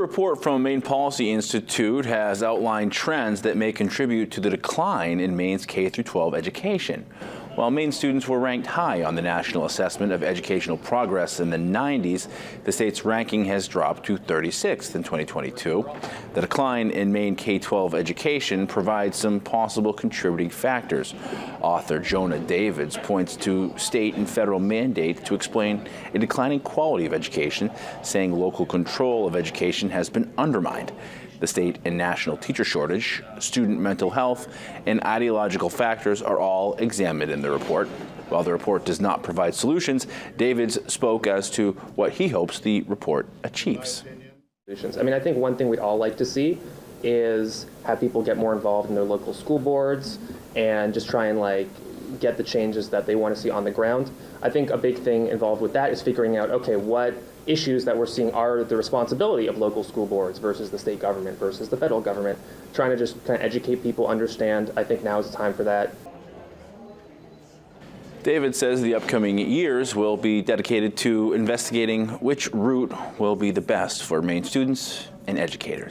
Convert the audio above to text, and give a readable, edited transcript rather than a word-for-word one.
A report from Maine Policy Institute has outlined trends that may contribute to the decline in Maine's K-12 education. While Maine students were ranked high on the National Assessment of Educational Progress in the 90s, the state's ranking has dropped to 36th in 2022. The decline in Maine K-12 education provides some possible contributing factors. Author Jonah Davids points to state and federal mandates to explain a declining quality of education, saying local control of education has been undermined. The state and national teacher shortage, student mental health, and ideological factors are all examined in the report. While the report does not provide solutions, Davids spoke as to what he hopes the report achieves. I mean, I think one thing we'd all like to see is have people get more involved in their local school boards and just try and get the changes that they want to see on the ground. I think a big thing involved with that is figuring out, okay, what issues that we're seeing are the responsibility of local school boards versus the state government versus the federal government, trying to just kind of educate people, understand. I think now is the time for that. David says the upcoming years will be dedicated to investigating which route will be the best for Maine students and educators.